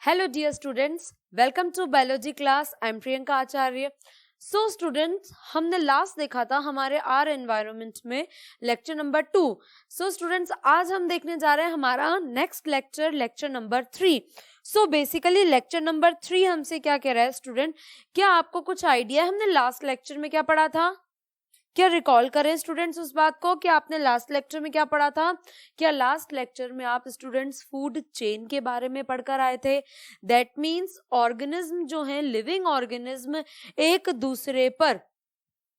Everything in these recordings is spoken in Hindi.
Hello dear students, welcome to biology class. I am Priyanka Acharya. So students, हमने लास्ट देखा था हमारे आर एनवायरनमेंट में लेक्चर नंबर 2. So students, आज हम देखने जा रहे हैं हमारा next lecture, lecture number 3. So basically lecture number 3 हमसे क्या कह रहा है स्टूडेंट, क्या आपको कुछ आइडिया है हमने लास्ट लेक्चर में क्या पढ़ा था? क्या रिकॉल करें स्टूडेंट्स उस बात को कि आपने लास्ट लेक्चर में क्या पढ़ा था? क्या लास्ट लेक्चर में आप स्टूडेंट्स फूड चेन के बारे में पढ़कर आए थे? दैट मीन्स ऑर्गेनिज्म जो है, लिविंग ऑर्गेनिज्म एक दूसरे पर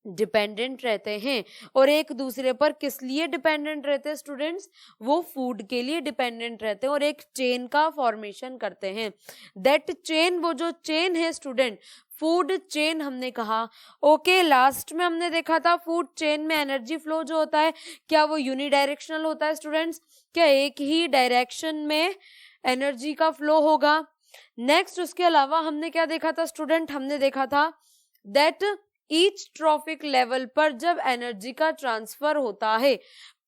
डिपेंडेंट रहते हैं. और एक दूसरे पर किस लिए डिपेंडेंट रहते हैं स्टूडेंट्स? वो फूड के लिए डिपेंडेंट रहते हैं और एक चेन का फॉर्मेशन करते हैं. दैट चेन, वो जो चेन है स्टूडेंट, फूड चेन हमने कहा. ओके, लास्ट में हमने देखा था फूड चेन में एनर्जी फ्लो जो होता है, क्या वो यूनिडायरेक्शनल होता है स्टूडेंट्स? क्या एक ही डायरेक्शन में एनर्जी का फ्लो होगा? नेक्स्ट उसके अलावा हमने क्या देखा था स्टूडेंट? हमने देखा था दैट ईच ट्रॉफिक लेवल पर जब एनर्जी का ट्रांसफर होता है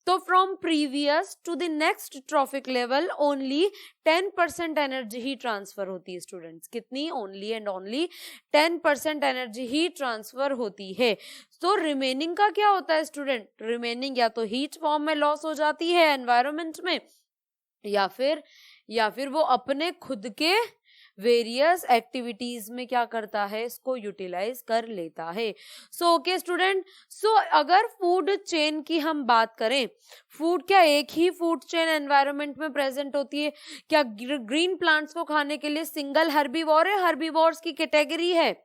तो from previous to the next trophic level only 10% energy ही ट्रांसफर होती है स्टूडेंट्स. कितनी? ओनली एंड ओनली 10% एनर्जी ही ट्रांसफर होती है. तो रिमेनिंग का क्या होता है स्टूडेंट? रिमेनिंग या तो हीट फॉर्म में लॉस हो जाती है एनवायरनमेंट में, या फिर वो अपने खुद के वेरियस एक्टिविटीज में क्या करता है, इसको यूटिलाइज कर लेता है. सो ओके स्टूडेंट, सो अगर फूड चेन की हम बात करें, फूड क्या एक ही फूड चेन एनवायरनमेंट में प्रेजेंट होती है? क्या ग्रीन प्लांट्स को खाने के लिए सिंगल हर्बीवोर है? हर्बीवोर्स की कैटेगरी है,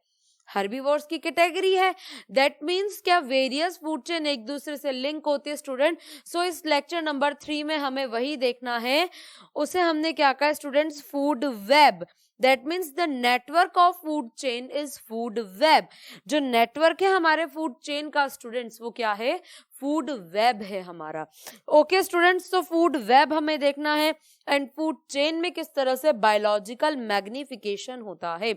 हर्बीवोर्स की कैटेगरी है. दैट मीन्स क्या वेरियस फूड चेन एक दूसरे से लिंक होती है स्टूडेंट. सो इस लेक्चर नंबर 3 में हमें वही देखना है. उसे हमने क्या कहा students? Food web. That means the network of food chain is food web. जो नेटवर्क है हमारे फूड चेन का स्टूडेंट्स, वो क्या है? फूड वेब है हमारा. ओके स्टूडेंट्स, तो फूड वेब हमें देखना है एंड फूड चेन में किस तरह से बायोलॉजिकल मैग्निफिकेशन होता है.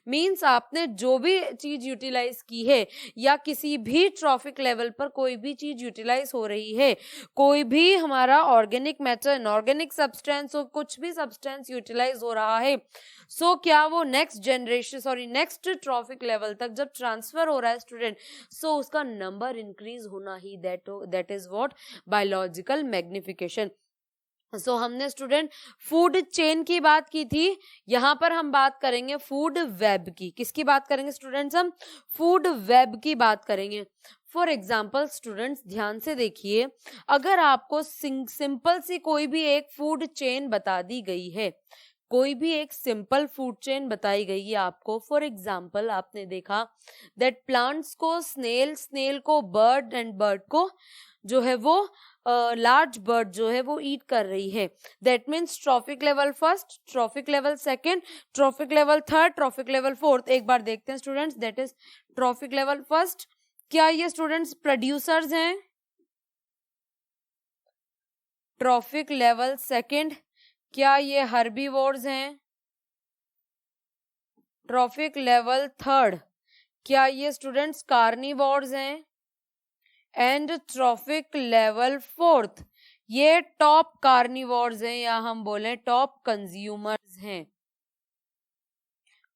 मीन्स आपने जो भी चीज यूटिलाइज की है या किसी भी ट्रॉफिक लेवल पर कोई भी चीज यूटिलाइज हो रही है, कोई भी हमारा ऑर्गेनिक मैटर, इनऑर्गेनिक सब्सटेंस हो, कुछ भी सब्सटेंस यूटिलाइज हो रहा है, सो क्या वो नेक्स्ट ट्रॉफिक लेवल तक जब ट्रांसफर हो रहा है स्टूडेंट, सो उसका नंबर इंक्रीज होना ही that is what? Biological magnification. So हमने स्टूडेंट फूड चेन की बात की थी, यहां पर हम बात करेंगे फूड वेब की. किसकी बात करेंगे स्टूडेंट्स? हम फूड वेब की बात करेंगे. फॉर एग्जाम्पल स्टूडेंट्स ध्यान से देखिए, अगर आपको सिंपल सी कोई भी एक फूड चेन बता दी गई है, कोई भी एक सिंपल फूड चेन बताई गई है आपको. फॉर एग्जाम्पल आपने देखा दैट प्लांट्स को स्नेल को बर्ड एंड बर्ड को जो है वो लार्ज बर्ड जो है वो ईट कर रही है. That means trophic level first, trophic level second, trophic level third, trophic level fourth. एक बार देखते हैं students, that is trophic level first. क्या ये स्टूडेंट्स प्रोड्यूसर्स हैं? ट्रॉफिक लेवल सेकेंड, क्या ये हर्बीवोर्स हैं? ट्रॉफिक लेवल थर्ड, क्या ये स्टूडेंट्स कार्निवोर्स हैं? एंड ट्रॉफिक लेवल फोर्थ, ये टॉप कार्निवोर्स हैं या हम बोलें टॉप कंज्यूमर्स हैं.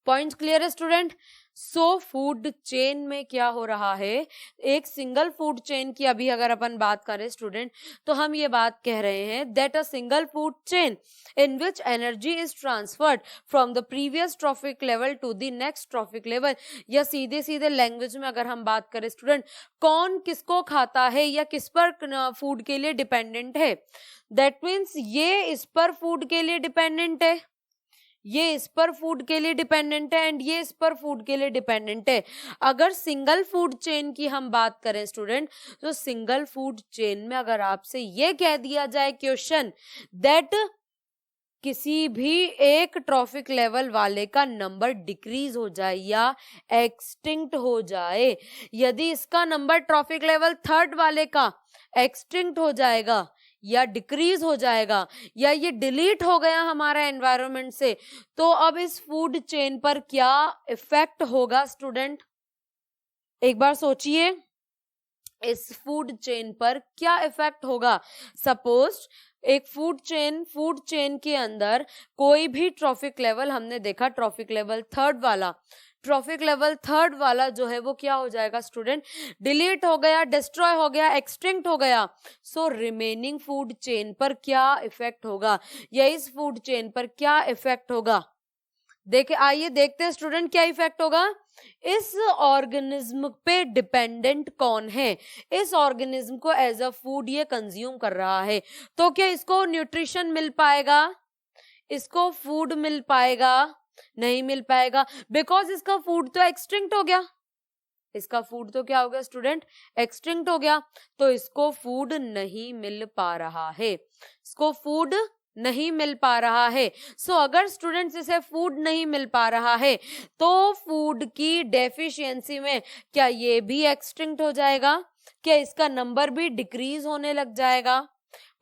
पॉइंट क्लियर है स्टूडेंट? सो फूड चेन में क्या हो रहा है, एक सिंगल फूड चेन की अभी अगर अपन बात करें स्टूडेंट, तो हम ये बात कह रहे हैं that a single food chain in which energy is transferred from the previous trophic level to the next trophic level. या सीधे सीधे लैंग्वेज में अगर हम बात करें स्टूडेंट, कौन किसको खाता है या किस पर फूड के लिए डिपेंडेंट है? दैट मीन्स ये इस पर फूड के लिए डिपेंडेंट है, ये इस पर फूड के लिए डिपेंडेंट है एंड ये इस पर फूड के लिए डिपेंडेंट है. अगर सिंगल फूड चेन की हम बात करें स्टूडेंट, तो सिंगल फूड चेन में अगर आपसे ये कह दिया जाए क्वेश्चन दैट किसी भी एक ट्रॉफिक लेवल वाले का नंबर डिक्रीज हो जाए या एक्सटिंक्ट हो जाए, यदि इसका नंबर ट्रॉफिक लेवल थर्ड वाले का एक्सटिंक्ट हो जाएगा या डिक्रीज हो जाएगा या ये डिलीट हो गया हमारा एनवायरनमेंट से, तो अब इस फूड चेन पर क्या इफेक्ट होगा स्टूडेंट? एक बार सोचिए, इस फूड चेन पर क्या इफेक्ट होगा. सपोज एक फूड चेन के अंदर कोई भी ट्रॉफिक लेवल हमने देखा, ट्रॉफिक लेवल थर्ड वाला जो है वो क्या हो जाएगा स्टूडेंट, डिलीट हो गया, डिस्ट्रॉय हो गया, एक्सटिंक्ट हो गया। सो रिमेनिंग फूड चेन पर क्या इफेक्ट होगा, या इस फूड चेन पर क्या इफेक्ट होगा, आइए देखते हैं स्टूडेंट क्या इफेक्ट होगा। इस ऑर्गेनिज्म पे डिपेंडेंट कौन है, इस ऑर्गेनिज्म को एज अ फूड ये कंज्यूम कर रहा है, तो क्या इसको न्यूट्रिशन मिल पाएगा, इसको फूड मिल पाएगा, नहीं मिल पाएगा, बिकॉज इसका फूड तो एक्सटिंक्ट हो गया, इसका फूड तो क्या हो गया स्टूडेंट, एक्सटिंक्ट हो गया, तो इसको फूड नहीं मिल पा रहा है, इसको फूड नहीं मिल पा रहा है। सो अगर स्टूडेंट्स इसे फूड नहीं मिल पा रहा है तो फूड की डेफिशिएंसी में क्या ये भी एक्सटिंक्ट हो जाएगा, क्या इसका नंबर भी डिक्रीज होने लग जाएगा।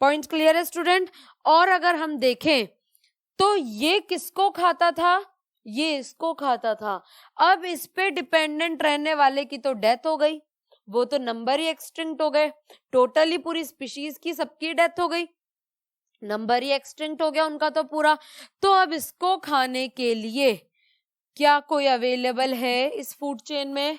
पॉइंट क्लियर है स्टूडेंट। और अगर हम देखें तो ये किसको खाता था, ये इसको खाता था, अब इस पे डिपेंडेंट रहने वाले की तो डेथ हो गई, वो तो नंबर ही एक्सटिंक्ट हो गए, टोटली पूरी स्पीशीज की सबकी डेथ हो गई, नंबर ही एक्सटिंक्ट हो गया उनका तो पूरा। तो अब इसको खाने के लिए क्या कोई अवेलेबल है इस फूड चेन में,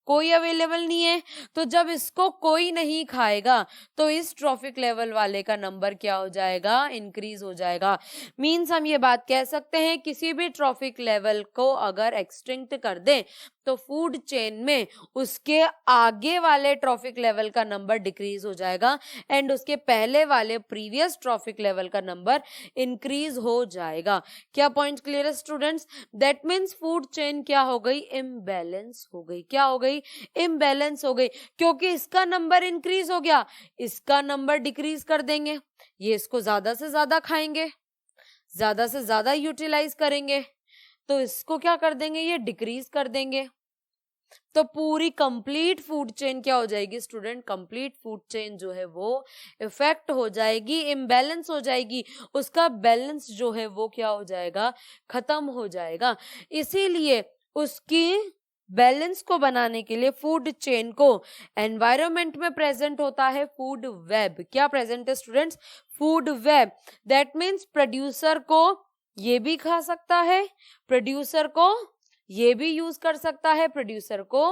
कोई अवेलेबल नहीं है। तो जब इसको कोई नहीं खाएगा तो इस ट्रॉफिक लेवल वाले का नंबर क्या हो जाएगा, इंक्रीज हो जाएगा। मींस हम ये बात कह सकते हैं किसी भी ट्रॉफिक लेवल को अगर एक्सटिंक्ट कर दें तो फूड चेन में उसके आगे वाले ट्रॉफिक लेवल का नंबर डिक्रीज हो जाएगा एंड उसके पहले वाले प्रीवियस ट्रॉफिक लेवल का नंबर इंक्रीज हो जाएगा। क्या पॉइंट क्लियर है students. That means food chain क्या हो गई, इम्बैलेंस हो गई, क्या हो गई, इम्बैलेंस हो गई, क्योंकि इसका नंबर इंक्रीज हो गया, इसका नंबर डिक्रीज कर देंगे, ये इसको ज्यादा से ज्यादा खाएंगे, ज्यादा से ज्यादा यूटिलाइज करेंगे, तो इसको क्या कर देंगे, ये डिक्रीज कर देंगे। तो पूरी कंप्लीट फूड चेन क्या हो जाएगी स्टूडेंट, कंप्लीट फूड चेन जो है वो इफेक्ट हो जाएगी, इम्बैलेंस हो जाएगी, उसका बैलेंस जो है वो क्या हो जाएगा, खत्म हो जाएगा। इसीलिए उसकी बैलेंस को बनाने के लिए फूड चेन को एनवायरनमेंट में प्रेजेंट होता है फूड वेब। क्या प्रेजेंट है students, food web. That means producer को ये भी खा सकता है, प्रोड्यूसर को ये भी यूज कर सकता है, प्रोड्यूसर को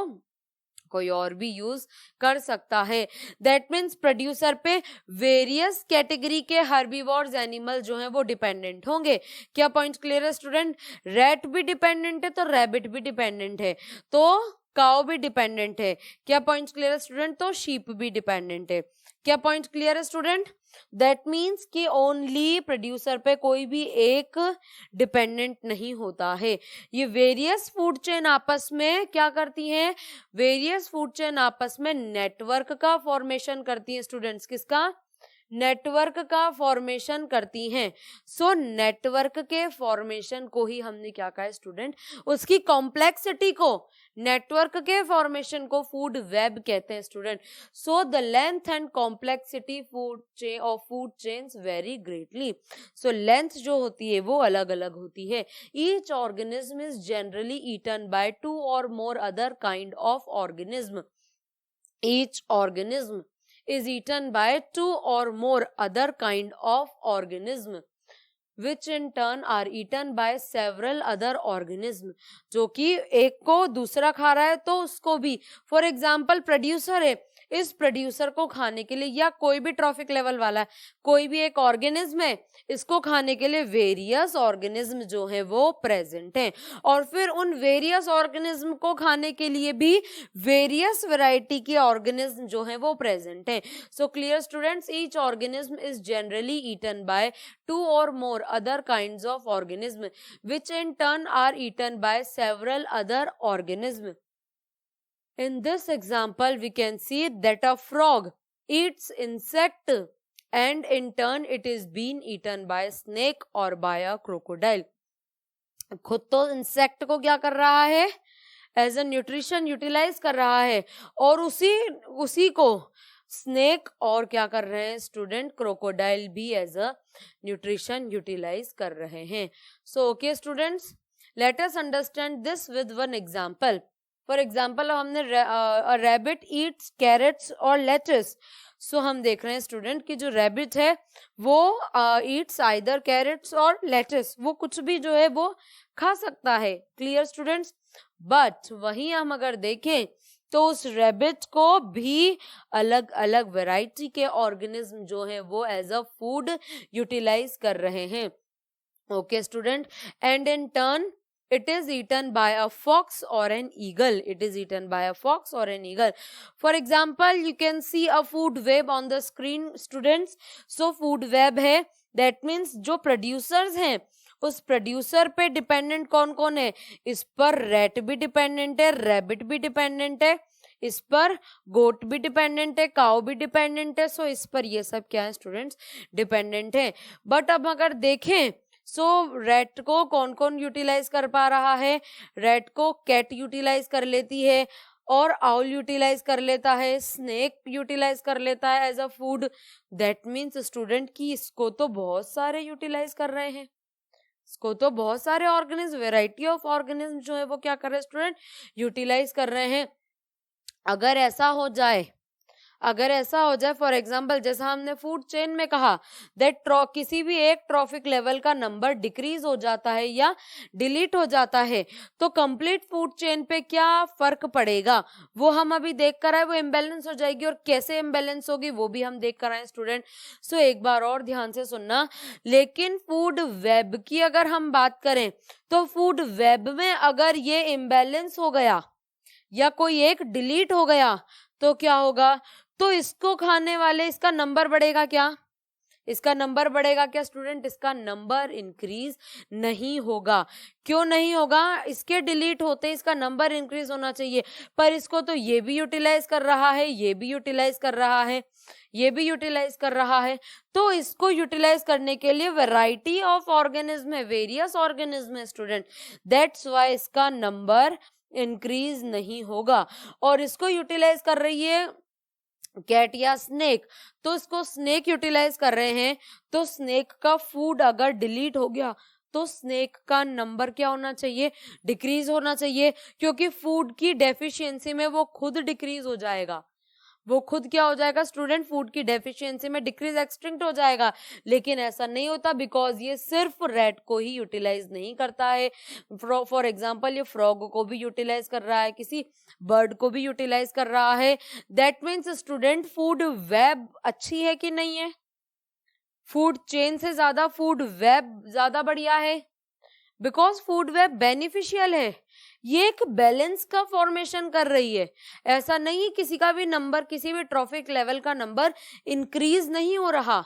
कोई और भी यूज कर सकता है। दैट मीन्स प्रोड्यूसर पे वेरियस कैटेगरी के हर्बीवोर्स एनिमल जो हैं वो डिपेंडेंट होंगे। क्या पॉइंट क्लियर है स्टूडेंट। रैट भी डिपेंडेंट है तो रैबिट भी डिपेंडेंट है, तो काउ भी डिपेंडेंट है। क्या पॉइंट क्लियर है स्टूडेंट, तो शीप भी डिपेंडेंट है। क्या पॉइंट क्लियर है स्टूडेंट। दैट मीन्स कि ओनली प्रोड्यूसर पे कोई भी एक डिपेंडेंट नहीं होता है। ये वेरियस फूड चेन आपस में क्या करती हैं, वेरियस फूड चेन आपस में नेटवर्क का फॉर्मेशन करती हैं स्टूडेंट्स, किसका, नेटवर्क का फॉर्मेशन करती हैं। सो नेटवर्क के फॉर्मेशन को ही हमने क्या कहा स्टूडेंट, उसकी कॉम्प्लेक्सिटी को, नेटवर्क के फॉर्मेशन को फूड वेब कहते हैं student. So the length and complexity food chain of food chains very greatly. So length जो होती है वो अलग अलग होती है। Each organism is generally eaten by 2 or more other kind of organism. Each organism is eaten by 2 or more other kind of organism which in turn are eaten by several other organism। जो कि एक को दूसरा खा रहा है तो उसको भी, फॉर एग्जाम्पल प्रोड्यूसर है, इस प्रोड्यूसर को खाने के लिए, या कोई भी ट्रॉफिक लेवल वाला है, कोई भी एक ऑर्गेनिज्म है, इसको खाने के लिए वेरियस ऑर्गेनिज्म जो है वो प्रेजेंट हैं, और फिर उन वेरियस ऑर्गेनिज्म को खाने के लिए भी वेरियस वैरायटी के ऑर्गेनिज्म जो है वो प्रेजेंट हैं। So clear students, each organism is generally eaten by 2 or more other kinds of organism which in turn are eaten by several other organism। In this example we can see that a frog eats insect and in turn it is being eaten by a snake or by a crocodile। खुद तो इंसेक्ट को क्या कर रहा है, एज ए न्यूट्रिशन यूटिलाइज कर रहा है, और उसी को स्नेक और क्या कर रहे हैं स्टूडेंट, क्रोकोडाइल भी एज अ न्यूट्रिशन यूटिलाइज कर रहे हैं। So okay students, let us understand this with one example. For example हमने रैबिट ईट्स कैरेट्स और लेटस, सो हम देख रहे हैं स्टूडेंट कि जो रैबिट है वो ईट्स आइदर कैरेट्स और लेटस, वो कुछ भी जो है वो खा सकता है। Clear students? बट वहीं हम अगर देखें तो उस रैबिट को भी अलग अलग वैरायटी के ऑर्गेनिज्म जो है वो एज अ फूड यूटिलाइज कर रहे हैं। Okay student, and in turn it is eaten by a fox or an eagle. It is eaten by a fox or an eagle. For example, you can see a food web on the screen, students. So food web है, that means जो producers हैं उस प्रोड्यूसर पे डिपेंडेंट कौन कौन है? इस पर रैट भी डिपेंडेंट है, रैबिट भी डिपेंडेंट है, इस पर गोट भी डिपेंडेंट है, काउ भी डिपेंडेंट है। सो इस पर ये सब क्या है स्टूडेंट्स? डिपेंडेंट है। बट अब अगर देखें सो रैट को कौन कौन यूटिलाइज कर पा रहा है? रैट को कैट यूटिलाइज कर लेती है, और आउल यूटिलाइज कर लेता है, स्नेक यूटिलाइज कर लेता है as a food. That means student की इसको तो बहुत सारे यूटिलाइज कर रहे हैं, इसको तो बहुत सारे ऑर्गेनिज्म, वेराइटी ऑफ ऑर्गेनिज्म जो है वो क्या कर रहे हैं स्टूडेंट? यूटिलाइज कर रहे हैं। अगर ऐसा हो जाए, अगर ऐसा हो जाए फॉर एग्जाम्पल जैसा हमने फूड चेन में कहा दैट किसी भी एक ट्रॉफिक लेवल का नंबर डिक्रीज हो जाता है या डिलीट हो जाता है तो कंप्लीट फूड चेन पे क्या फर्क पड़ेगा वो हम अभी देख कर आए। वो इम्बैलेंस हो जाएगी, और कैसे इम्बैलेंस होगी वो भी हम देख कर आए स्टूडेंट। सो एक बार और ध्यान से सुनना। लेकिन फूड वेब की अगर हम बात करें तो फूड वेब में अगर ये इम्बैलेंस हो गया या कोई एक डिलीट हो गया तो क्या होगा? तो इसको खाने वाले, इसका नंबर बढ़ेगा क्या? इसका नंबर बढ़ेगा क्या स्टूडेंट? इसका नंबर इंक्रीज नहीं होगा। क्यों नहीं होगा? इसके डिलीट होते इसका नंबर इंक्रीज होना चाहिए, पर इसको तो ये भी यूटिलाइज कर रहा है, ये भी यूटिलाइज कर रहा है, ये भी यूटिलाइज कर रहा है। तो इसको यूटिलाइज करने के लिए वैरायटी ऑफ ऑर्गेनिज्म है, वेरियस ऑर्गेनिज्म है स्टूडेंट। दैट्स वाई इसका नंबर इंक्रीज नहीं होगा। और इसको यूटिलाइज कर रही है कैट या स्नेक, तो इसको स्नेक यूटिलाइज कर रहे हैं। तो स्नेक का फूड अगर डिलीट हो गया तो स्नेक का नंबर क्या होना चाहिए? डिक्रीज होना चाहिए, क्योंकि फूड की डेफिशिएंसी में वो खुद डिक्रीज हो जाएगा। वो खुद क्या हो जाएगा स्टूडेंट? फूड की डेफिशिएंसी में डिक्रीज, एक्सटिंक्ट हो जाएगा। लेकिन ऐसा नहीं होता बिकॉज ये सिर्फ रैट को ही यूटिलाइज नहीं करता है। फॉर एग्जाम्पल ये फ्रॉग को भी यूटिलाइज कर रहा है, किसी बर्ड को भी यूटिलाइज कर रहा है। That means student food web अच्छी है कि नहीं है? फूड चेन से ज्यादा फूड वेब ज्यादा बढ़िया है, बिकॉज फूड वेब बेनिफिशियल है। ये एक बैलेंस का फॉर्मेशन कर रही है। ऐसा नहीं किसी का भी नंबर, किसी भी ट्रॉफिक लेवल का नंबर इंक्रीज नहीं हो रहा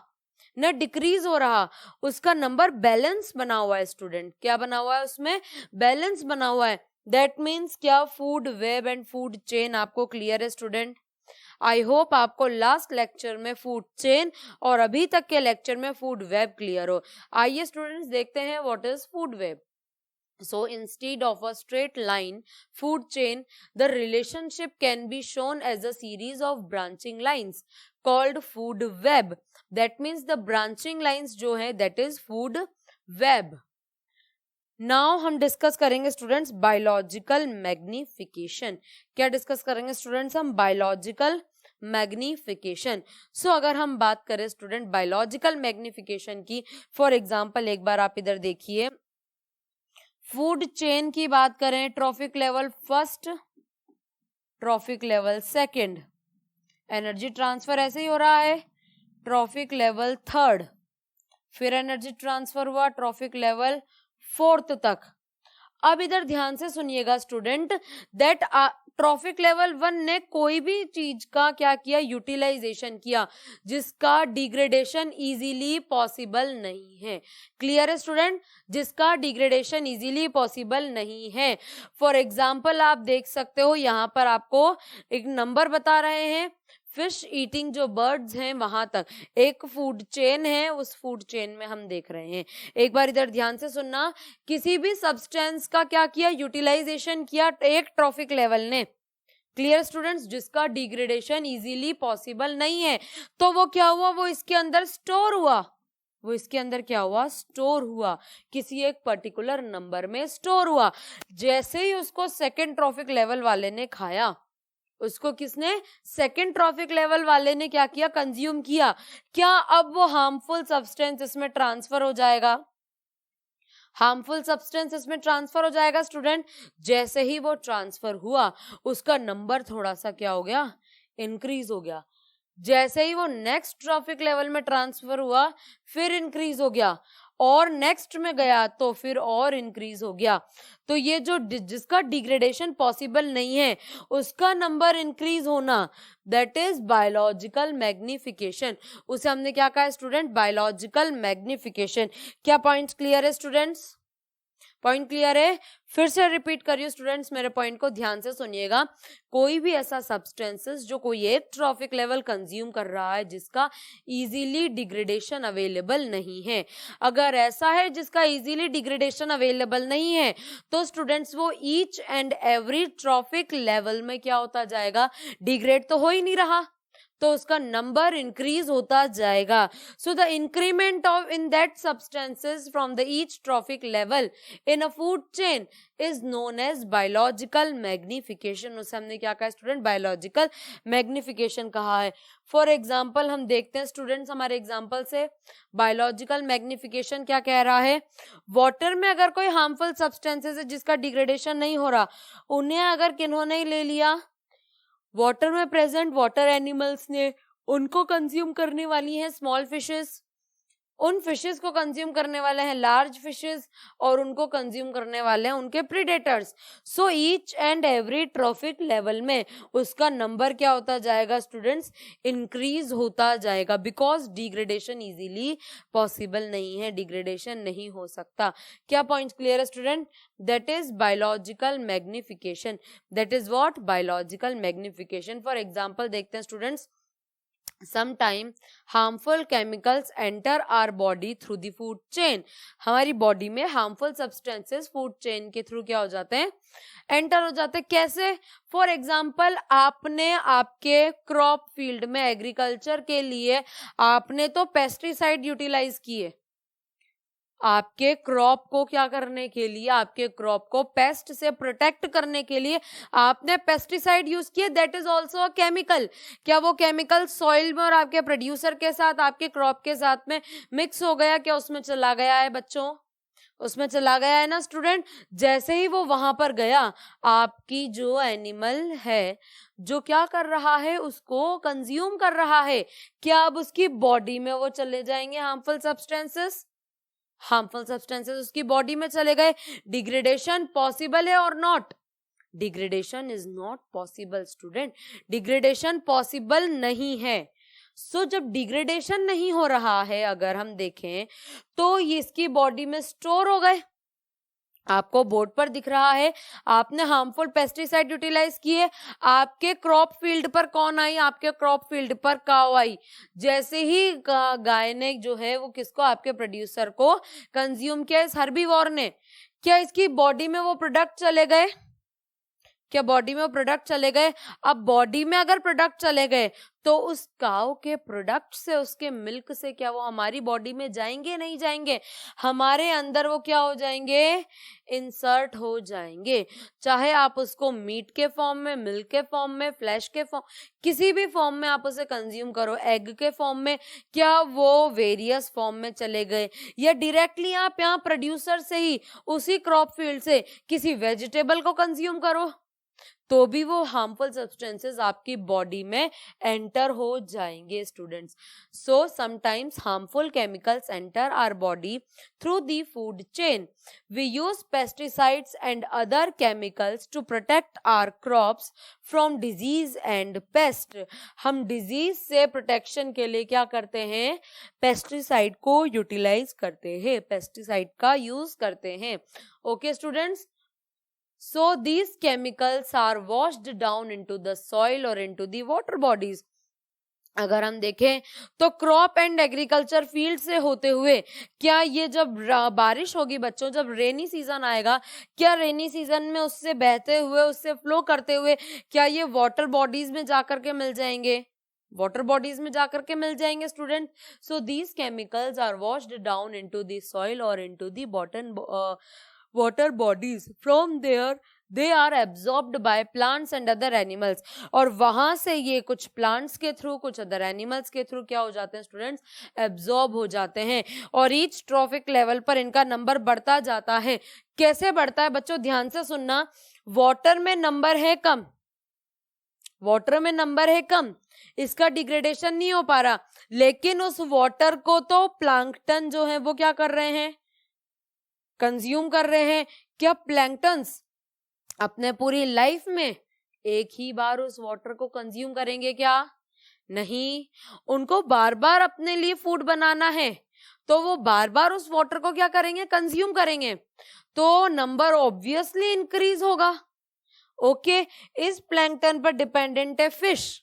न डिक्रीज हो रहा, उसका नंबर बैलेंस बना हुआ है स्टूडेंट। क्या बना हुआ है? उसमें बैलेंस बना हुआ है। दैट मीन्स क्या? Food web and food chain आपको क्लियर है स्टूडेंट? आई होप आपको लास्ट लेक्चर में फूड चेन और अभी तक के लेक्चर में फूड वेब क्लियर हो। आइए स्टूडेंट्स देखते हैं what is food web. So instead of a straight line food chain, the relationship can be shown as a series of branching lines called food web. That means the branching lines जो है that is food web. Now हम डिस्कस करेंगे स्टूडेंट्स बायोलॉजिकल मैग्निफिकेशन। क्या डिस्कस करेंगे स्टूडेंट्स? हम बायोलॉजिकल मैग्निफिकेशन। सो अगर हम बात करें स्टूडेंट बायोलॉजिकल मैग्निफिकेशन की, फॉर एग्जाम्पल एक बार आप इधर देखिए, फूड चेन की बात करें, trophic level first, trophic level second, energy transfer ऐसे ही हो रहा है, ट्रॉफिक लेवल थर्ड, फिर एनर्जी ट्रांसफर हुआ ट्रॉफिक लेवल फोर्थ तक। अब इधर ध्यान से सुनिएगा स्टूडेंट, दैट ट्रॉफिक लेवल 1 ने कोई भी चीज का क्या किया? यूटिलाइजेशन किया जिसका डिग्रेडेशन इजीली पॉसिबल नहीं है। क्लियर है स्टूडेंट? जिसका डिग्रेडेशन इजीली पॉसिबल नहीं है। फॉर एग्जाम्पल आप देख सकते हो यहाँ पर आपको एक नंबर बता रहे हैं, फिश ईटिंग जो बर्ड्स हैं वहां तक एक फूड चेन है, उस फूड चेन में हम देख रहे हैं। एक बार इधर ध्यान से सुनना, किसी भी सब्सटेंस का क्या किया? यूटिलाइजेशन किया एक ट्रॉफिक लेवल ने। Clear students? जिसका डिग्रेडेशन इजीली पॉसिबल नहीं है, तो वो क्या हुआ? वो इसके अंदर स्टोर हुआ, वो इसके अंदर क्या हुआ, स्टोर हुआ, किसी एक पर्टिकुलर नंबर में स्टोर हुआ। जैसे ही उसको सेकेंड ट्रॉफिक लेवल वाले ने खाया, उसको किसने, सेकेंड ट्रॉफिक लेवल वाले ने क्या किया, कंज्यूम किया, क्या अब वो हार्मफुल सब्सटेंस इसमें ट्रांसफर हो जाएगा, हार्मफुल सब्सटेंस इसमें ट्रांसफर हो जाएगा स्टूडेंट। जैसे ही वो ट्रांसफर हुआ, उसका नंबर थोड़ा सा क्या हो गया, इंक्रीज हो गया। जैसे ही वो नेक्स्ट ट्रॉफिक लेवल में ट्रांसफर हुआ, फिर इंक्रीज हो गया, और नेक्स्ट में गया तो फिर और इंक्रीज हो गया। तो ये जो जिसका डिग्रेडेशन पॉसिबल नहीं है, उसका नंबर इंक्रीज होना, दैट इज बायोलॉजिकल मैग्निफिकेशन। उसे हमने क्या कहा स्टूडेंट, बायोलॉजिकल मैग्निफिकेशन। क्या पॉइंट्स क्लियर है स्टूडेंट्स, पॉइंट क्लियर है? फिर से रिपीट करिए स्टूडेंट्स, मेरे पॉइंट को ध्यान से सुनिएगा। कोई भी ऐसा सब्सटेंसेस जो कोई एक ट्रॉफिक लेवल कंज्यूम कर रहा है जिसका इजीली डिग्रेडेशन अवेलेबल नहीं है, अगर ऐसा है जिसका इजीली डिग्रेडेशन अवेलेबल नहीं है, तो स्टूडेंट्स वो each and every trophic level में क्या होता जाएगा, डिग्रेड तो हो ही नहीं रहा, तो उसका नंबर इंक्रीज होता जाएगा। So the increment of in that substances from the each trophic level in a food chain is known as biological magnification. उसे हमने क्या कहा स्टूडेंट, बायोलॉजिकल मैग्निफिकेशन कहा है। फॉर एग्जाम्पल हम देखते हैं स्टूडेंट्स हमारे एग्जाम्पल से, बायोलॉजिकल मैग्निफिकेशन क्या कह रहा है, वाटर में अगर कोई हार्मफुल सब्सटेंसेस है जिसका डिग्रेडेशन नहीं हो रहा, उन्हें अगर किन्होंने ले लिया, वाटर में प्रेजेंट वाटर एनिमल्स ने, उनको कंज्यूम करने वाली हैं स्मॉल फिशेस, उन फिशेस को कंज्यूम करने वाले हैं लार्ज फिशेस, और उनको कंज्यूम करने वाले हैं उनके predators. So each and every trophic level में उसका नंबर क्या होता जाएगा स्टूडेंट्स, इंक्रीज होता जाएगा, बिकॉज डिग्रेडेशन इजीली पॉसिबल नहीं है, डिग्रेडेशन नहीं हो सकता। क्या पॉइंट्स क्लियर है student, that is biological magnification, that is what, biological magnification. For example देखते हैं students, sometime harmful chemicals enter our body through the food chain। हमारी बॉडी में harmful substances food chain के थ्रू क्या हो जाते हैं, एंटर हो जाते हैं। कैसे, फॉर एग्जाम्पल आपने आपके क्रॉप फील्ड में एग्रीकल्चर के लिए आपने तो पेस्टिसाइड यूटिलाइज किए, आपके क्रॉप को क्या करने के लिए, आपके क्रॉप को पेस्ट से प्रोटेक्ट करने के लिए आपने पेस्टिसाइड यूज किए, that is also a chemical. क्या वो केमिकल सॉइल में और आपके प्रोड्यूसर के साथ, आपके क्रॉप के साथ में मिक्स हो गया, क्या उसमें चला गया है बच्चों, उसमें चला गया है ना स्टूडेंट। जैसे ही वो वहां पर गया, आपकी जो एनिमल है जो क्या कर रहा है, उसको कंज्यूम कर रहा है, क्या अब उसकी बॉडी में वो चले जाएंगे हार्मफुल सब्सटेंसेस, हार्मफुल सब्सटेंसेस उसकी बॉडी में चले गए, डिग्रेडेशन पॉसिबल है और not, degradation is not possible student, degradation possible नहीं है। सो जब डिग्रेडेशन नहीं हो रहा है, अगर हम देखें तो ये इसकी बॉडी में स्टोर हो गए, आपको बोर्ड पर दिख रहा है, आपने हार्मफुल पेस्टिसाइड यूटिलाइज किए, आपके क्रॉप फील्ड पर कौन आई, आपके क्रॉप फील्ड पर काऊ आई। जैसे ही गाय ने जो है वो किसको, आपके प्रोड्यूसर को कंज्यूम किया, इस हर्बीवोर ने, क्या इसकी बॉडी में वो प्रोडक्ट चले गए, क्या बॉडी में वो प्रोडक्ट चले गए। अब बॉडी में अगर प्रोडक्ट चले गए तो उस काऊ के प्रोडक्ट से, उसके मिल्क से क्या वो हमारी बॉडी में जाएंगे, नहीं जाएंगे, हमारे अंदर वो क्या हो जाएंगे, इंसर्ट हो जाएंगे। चाहे आप उसको मीट के फॉर्म में, मिल्क के फॉर्म में, फ्लैश के फॉर्म, किसी भी फॉर्म में आप उसे कंज्यूम करो, एग के फॉर्म में, क्या वो वेरियस फॉर्म में चले गए, या डायरेक्टली आप यहाँ प्रोड्यूसर से ही उसी क्रॉप फील्ड से किसी वेजिटेबल को कंज्यूम करो, तो भी वो हार्मफुल सब्सटेंसेस आपकी बॉडी में एंटर हो जाएंगे students. So sometimes harmful chemicals enter our body through the food chain. We use pesticides and other chemicals to protect our crops from disease and pest. हम डिजीज से प्रोटेक्शन के लिए क्या करते हैं, पेस्टिसाइड को यूटिलाइज करते हैं, पेस्टिसाइड का यूज करते हैं। Okay students, so these chemicals are washed down into the soil or into the water bodies। अगर हम देखें तो क्रॉप एंड एग्रीकल्चर फील्ड से होते हुए, क्या ये जब बारिश होगी बच्चों, जब रेनी सीजन आएगा, क्या रेनी सीजन में उससे बहते हुए, उससे फ्लो करते हुए, क्या ये वाटर बॉडीज में जाकर के मिल जाएंगे, वाटर बॉडीज में जाकर के मिल जाएंगे student. So these chemicals are washed down into the soil और into the bottom water bodies. From there they are absorbed by plants and other animals. और वहां से ये कुछ plants के थ्रू, कुछ other animals के थ्रू क्या हो जाते हैं स्टूडेंट्स, एब्जॉर्ब हो जाते हैं. और ईच ट्रॉफिक लेवल पर इनका नंबर बढ़ता जाता है. कैसे बढ़ता है बच्चों, ध्यान से सुनना. वाटर में नंबर है कम, वाटर में नंबर है कम, इसका डिग्रेडेशन नहीं हो पा रहा, लेकिन उस वाटर को तो प्लैंकटन जो है वो क्या कर रहे हैं, कंज्यूम कर रहे हैं. क्या प्लैंकटन्स अपने पूरी लाइफ में एक ही बार उस वाटर को कंज्यूम करेंगे क्या? नहीं, उनको बार बार अपने लिए फूड बनाना है, तो वो बार बार उस वाटर को क्या करेंगे, कंज्यूम करेंगे, तो नंबर ऑब्वियसली इंक्रीज होगा. ओके, इस प्लैंकटन पर डिपेंडेंट है फिश.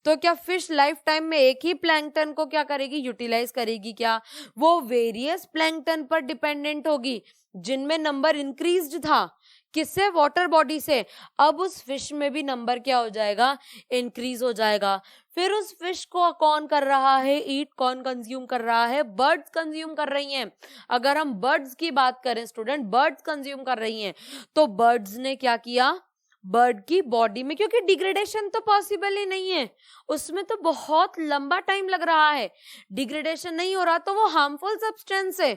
तो क्या फिश लाइफ टाइम में एक ही प्लैंकटन को क्या करेगी, यूटिलाइज करेगी क्या? वो वेरियस प्लैंकटन पर डिपेंडेंट होगी जिनमें नंबर इंक्रीज्ड था. किससे? वाटर बॉडी से. अब उस फिश में भी नंबर क्या हो जाएगा, इंक्रीज हो जाएगा. फिर उस फिश को कौन कर रहा है, ईट कौन कंज्यूम कर रहा है, बर्ड्स कंज्यूम कर रही हैं. अगर हम बर्ड्स की बात करें स्टूडेंट, बर्ड्स कंज्यूम कर रही हैं, तो बर्ड्स ने क्या किया, बर्ड की बॉडी में, क्योंकि डिग्रेडेशन तो पॉसिबल ही नहीं है, उसमें तो बहुत लंबा टाइम लग रहा है, डिग्रेडेशन नहीं हो रहा तो वो हार्मफुल सब्सटेंस है.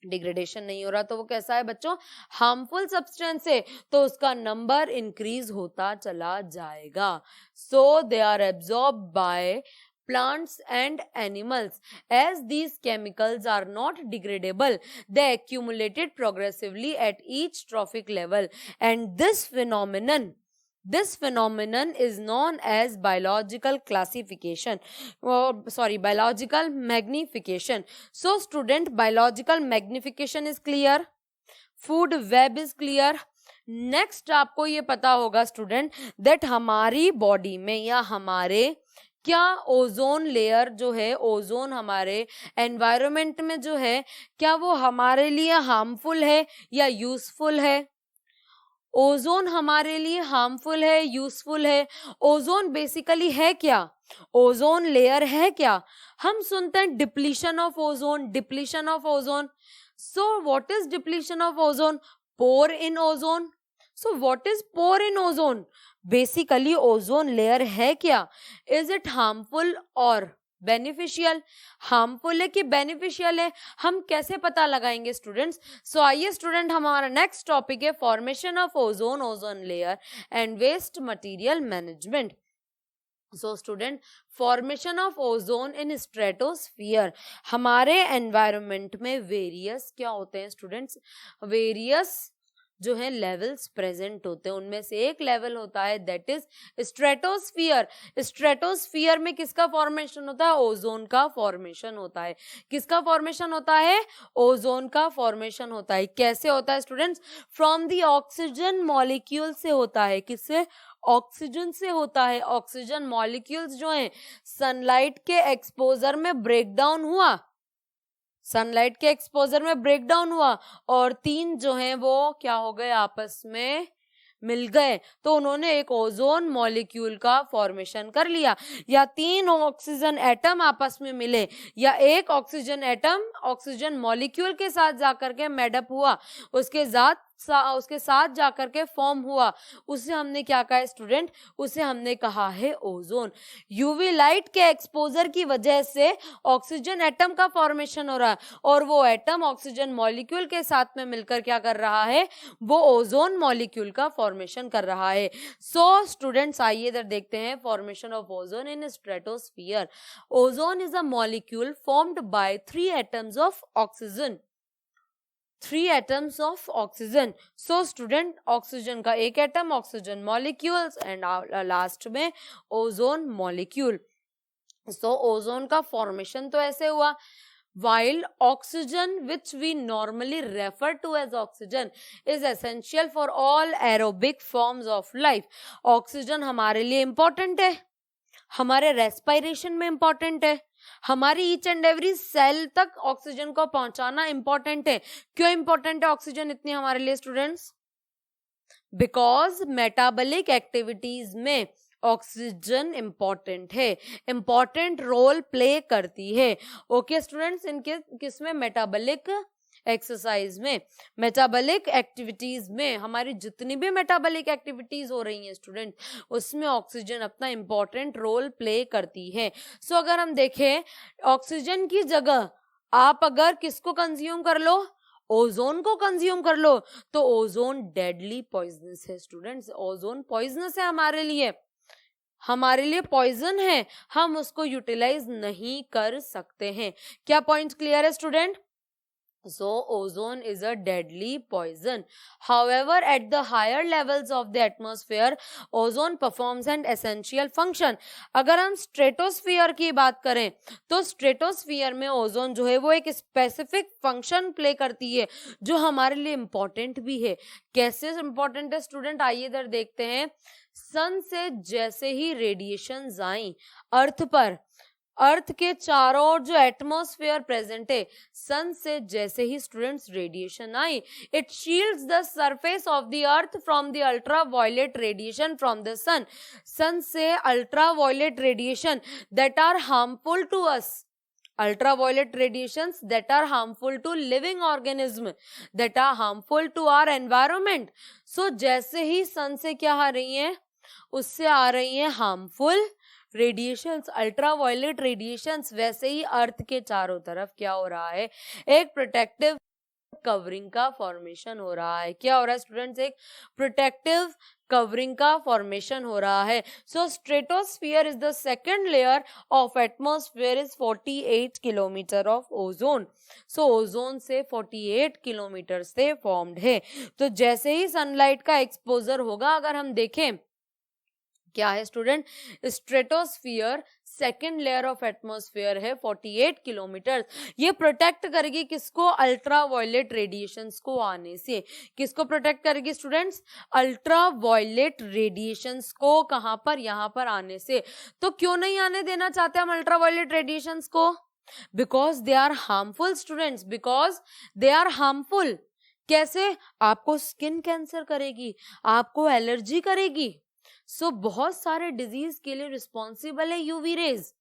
डिग्रेडेशन नहीं हो रहा तो वो कैसा है बच्चों, हार्मफुल सब्सटेंस है, तो उसका नंबर इंक्रीज होता चला जाएगा. So they are absorb by plants and animals. As these chemicals are not degradable, they accumulated progressively at each trophic level, and this phenomenon is known as biological classification, biological magnification. So student, biological magnification is clear, food web is clear. Next आपको ये पता होगा स्टूडेंट दैट हमारी बॉडी में या हमारे क्या ओजोन लेयर जो है, ओजोन हमारे एनवायरनमेंट में जो है, क्या वो हमारे लिए हार्मफुल है या यूजफुल है? ओजोन हमारे लिए हार्मफुल है, यूजफुल है? ओजोन बेसिकली है क्या, ओजोन लेयर है क्या? हम सुनते हैं depletion of ozone, depletion of ozone. So what is depletion of ozone? Pore in ozone. So what is pore in ozone? Basically ozone layer है क्या? इज इट हार्मफुल और बेनिफिशियल? हार्मफुल है कि बेनिफिशियल है, हम कैसे पता लगाएंगे स्टूडेंट्स? सो आइए स्टूडेंट, हमारा नेक्स्ट टॉपिक है formation of ozone, ozone layer and waste material management. So student, formation of ozone in stratosphere. हमारे एनवायरनमेंट में वेरियस क्या होते हैं स्टूडेंट्स, वेरियस जो है लेवल्स प्रेजेंट होते हैं. उनमें से एक लेवल होता है दैट इज स्ट्रेटोस्फियर. स्ट्रेटोस्फियर में किसका फॉर्मेशन होता है? ओजोन का फॉर्मेशन होता है. किसका फॉर्मेशन होता है? ओजोन का फॉर्मेशन होता है. कैसे होता है students? From the oxygen molecule से होता है. किससे? ऑक्सीजन से होता है. ऑक्सीजन मॉलिक्यूल्स जो हैं सनलाइट के एक्सपोजर में ब्रेक डाउन हुआ, सनलाइट के एक्सपोजर में ब्रेक डाउन हुआ और तीन जो हैं वो क्या हो गए, आपस में मिल गए, तो उन्होंने एक ओजोन मॉलिक्यूल का फॉर्मेशन कर लिया. या तीन ऑक्सीजन एटम आपस में मिले, या एक ऑक्सीजन एटम ऑक्सीजन मॉलिक्यूल के साथ जाकर के मेडअप हुआ, उसके साथ जाकर के फॉर्म हुआ, उसे हमने क्या कहा स्टूडेंट? उसे हमने कहा है ओजोन. यूवी लाइट के एक्सपोजर की वजह से ऑक्सीजन एटम का फॉर्मेशन हो रहा है और वो एटम ऑक्सीजन मॉलिक्यूल के साथ में मिलकर क्या कर रहा है? वो ओजोन मॉलिक्यूल का फॉर्मेशन कर रहा है. सो स्टूडेंट्स, आइए इधर देखते हैं formation of ozone in stratosphere. Ozone is a molecule formed by 3 atoms of oxygen. 3 atoms of oxygen. So student, oxygen का एक atom, oxygen molecules and last में ओजोन मॉलिक्यूल. सो ओजोन का फॉर्मेशन तो ऐसे हुआ. While oxygen, which we normally refer to as oxygen, is essential for all aerobic forms of life. Oxygen हमारे लिए इंपॉर्टेंट है, हमारे रेस्पिरेशन में इंपॉर्टेंट है, हमारी ईच एंड एवरी सेल तक ऑक्सीजन को पहुंचाना इंपॉर्टेंट है. क्यों इंपॉर्टेंट है ऑक्सीजन इतनी हमारे लिए स्टूडेंट्स? बिकॉज मेटाबॉलिक एक्टिविटीज में ऑक्सीजन इंपॉर्टेंट है, इंपॉर्टेंट रोल प्ले करती है। ओके स्टूडेंट्स, इनके किसमें, मेटाबॉलिक एक्सरसाइज में, मेटाबॉलिक एक्टिविटीज में, हमारी जितनी भी मेटाबॉलिक एक्टिविटीज हो रही हैं स्टूडेंट, उसमें ऑक्सीजन अपना इंपॉर्टेंट रोल प्ले करती है। सो अगर हम देखें, ऑक्सीजन की जगह आप अगर किसको कंज्यूम कर लो, ओजोन को कंज्यूम कर लो, तो ओजोन डेडली पॉइजनस है स्टूडेंट्स, ओजोन पॉइजनस है हमारे लिए पॉइजन है, हम उसको यूटिलाइज नहीं कर सकते हैं। क्या पॉइंट क्लियर है student? So ozone is a deadly poison. However, at the higher levels of the atmosphere, ozone performs an essential function. अगर हम स्ट्रेटोस्फीयर की बात करें तो स्ट्रेटोस्फीयर में ओजोन जो है वो एक स्पेसिफिक फंक्शन प्ले करती है जो हमारे लिए इंपॉर्टेंट भी है। कैसे इंपॉर्टेंट है स्टूडेंट, आइए इधर देखते हैं। सन से जैसे ही रेडिएशंस आई अर्थ पर, अर्थ के चारों ओर जो एटमॉस्फेयर प्रेजेंट है, सन से जैसे ही स्टूडेंट्स रेडिएशन आई, it shields the surface of the earth from the ultraviolet radiation from the sun. Sun से ultraviolet radiation that are harmful to us, ultraviolet radiations that are harmful to living organism, that are harmful to our environment. So जैसे ही सन से क्या आ रही हैं, उससे आ रही हैं हार्मफुल रेडिएशंस, अल्ट्रावायलेट रेडिएशंस, वैसे ही अर्थ के चारों तरफ क्या हो रहा है, एक प्रोटेक्टिव कवरिंग का फॉर्मेशन हो रहा है। क्या हो रहा है स्टूडेंट्स, एक प्रोटेक्टिव कवरिंग का फॉर्मेशन हो रहा है। So stratosphere is the second layer of atmosphere is 48 kilometre of ozone. So ozone से 48 किलोमीटर से फॉर्म्ड है। तो जैसे ही सनलाइट का एक्सपोजर होगा, अगर हम देखें क्या है student, stratosphere second layer of atmosphere है 48 किलोमीटर। ये प्रोटेक्ट करेगी किसको, अल्ट्रावायलेट रेडिएशंस को आने से। किसको प्रोटेक्ट करेगी स्टूडेंट्स, अल्ट्रावायलेट रेडिएशंस को, कहां पर, यहां पर आने से। तो क्यों नहीं आने देना चाहते हम अल्ट्रावायलेट रेडिएशंस को, because they are harmful students, because they are harmful. कैसे, आपको स्किन कैंसर करेगी, आपको एलर्जी करेगी। सो बहुत सारे डिजीज के लिए रिस्पॉन्सिबल है यूवी रेज,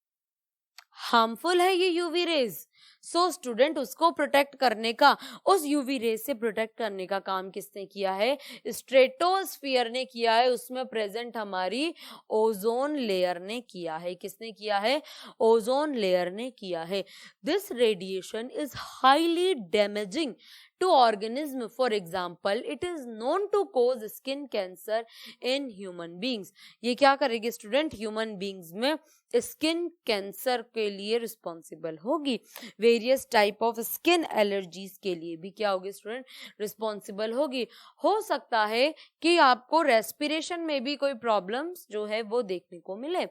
हार्मफुल है ये यूवी रेज। सो स्टूडेंट उसको प्रोटेक्ट करने का, उस यूवी रेज से प्रोटेक्ट करने का काम किसने किया है, स्ट्रेटोस्फीयर ने किया है। उसमें प्रेजेंट हमारी ओजोन लेयर ने किया है। किसने किया है, ओजोन लेयर ने किया है। This radiation is highly damaging to organism. For example, it is known to cause skin cancer in human beings. ये क्या करेगी स्टूडेंट, ह्यूमन बींग्स में स्किन कैंसर के लिए रिस्पॉन्सिबल होगी। Various type of skin allergies के लिए भी क्या होगी स्टूडेंट, रिस्पॉन्सिबल होगी। हो सकता है कि आपको रेस्पिरेशन में भी कोई प्रॉब्लम्स जो है वो देखने को मिले।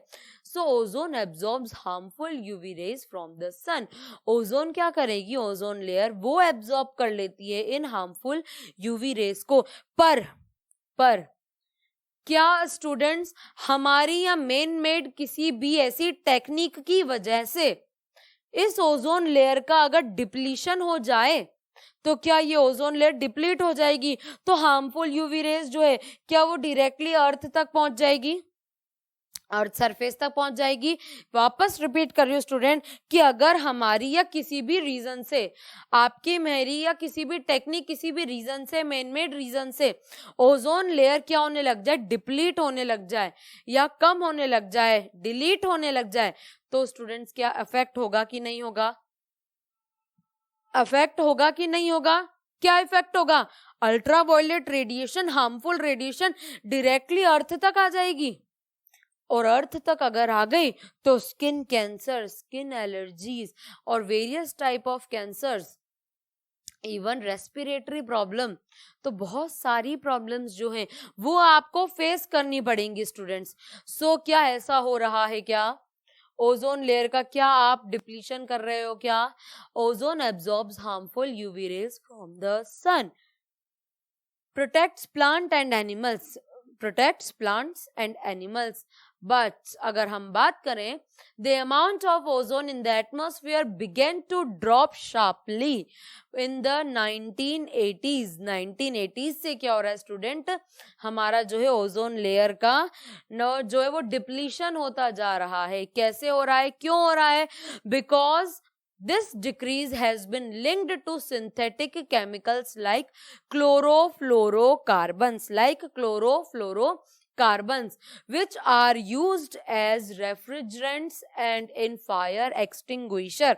So ozone absorbs harmful UV rays from the sun. Ozone क्या करेगी, ओजोन लेयर वो एब्जॉर्ब कर लेती है इन हार्मफुल यूवी रेज को। पर क्या स्टूडेंट्स हमारी या मेन मेड किसी भी ऐसी टेक्निक की वजह से इस ओजोन लेयर का अगर डिप्लीशन हो जाए तो क्या ये ओजोन लेयर डिप्लीट हो जाएगी, तो हार्मफुल यूवी रेज जो है क्या वो डायरेक्टली अर्थ तक पहुंच जाएगी, अर्थ सरफेस तक पहुंच जाएगी। वापस रिपीट कर रही हूँ स्टूडेंट कि अगर हमारी या किसी भी रीजन से, आपकी मेरी या किसी भी टेक्निक, किसी भी रीजन से, मैन मेड रीजन से ओजोन लेयर क्या होने लग जाए, डिप्लीट होने लग जाए या कम होने लग जाए, डिलीट होने लग जाए, तो स्टूडेंट्स क्या इफेक्ट होगा कि नहीं होगा, इफेक्ट होगा कि नहीं होगा, क्या इफेक्ट होगा, ultraviolet radiation, harmful radiation directly earth तक आ जाएगी। और अर्थ तक अगर आ गई तो स्किन कैंसर, स्किन एलर्जीज और various type of cancers, even respiratory problem, तो बहुत सारी प्रॉब्लम्स जो हैं वो आपको फेस करनी पड़ेंगी स्टूडेंट्स। सो क्या ऐसा हो रहा है, क्या ओजोन लेयर का क्या आप डिप्लीशन कर रहे हो, क्या ozone absorbs harmful UV rays from the sun, protects plant and animals, protects plants and animals but अगर हम बात करें the amount of ozone in the atmosphere began to drop sharply in the 1980s. 1980s से क्या हो रहा है स्टूडेंट, हमारा जो है ओजोन लेयर का जो है वो डिप्लीशन होता जा रहा है. कैसे हो रहा है, क्यों हो रहा है? Because this decrease has been linked to synthetic chemicals like chlorofluorocarbons, which are used as refrigerants and in fire extinguisher.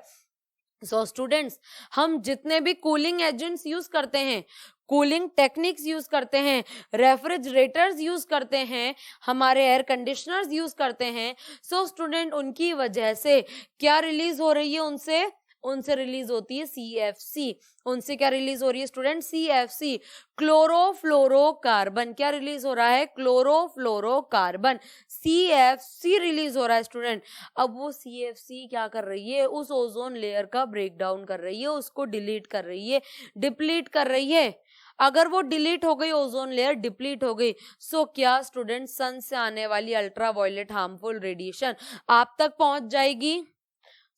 So students, हम जितने भी कूलिंग एजेंट्स यूज करते हैं, कूलिंग टेक्निक्स यूज करते हैं, रेफ्रिजरेटर्स यूज करते हैं, हमारे एयर कंडीशनर्स यूज करते हैं, सो स्टूडेंट उनकी वजह से क्या रिलीज हो रही है, उनसे रिलीज होती है CFC. उनसे क्या रिलीज हो रही है स्टूडेंट? CFC, chlorofluorocarbon. क्या रिलीज हो रहा है? क्लोरोफ्लोरोकार्बन, CFC रिलीज हो रहा है स्टूडेंट. अब वो CFC क्या कर रही है? उस ओजोन लेयर का ब्रेक डाउन कर रही है, उसको डिलीट कर रही है, डिप्लीट कर रही है. अगर वो डिलीट हो गई, ओजोन लेयर डिप्लीट हो गई, सो क्या स्टूडेंट सन से आने वाली अल्ट्रावायलेट हार्मफुल रेडिएशन आप तक पहुंच जाएगी?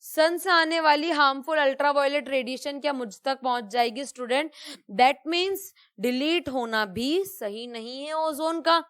सन से आने वाली हार्मफुल अल्ट्रावायलेट रेडिएशन क्या मुझ तक पहुंच जाएगी स्टूडेंट? दैट मीन्स डिलीट होना भी सही नहीं है ओजोन का.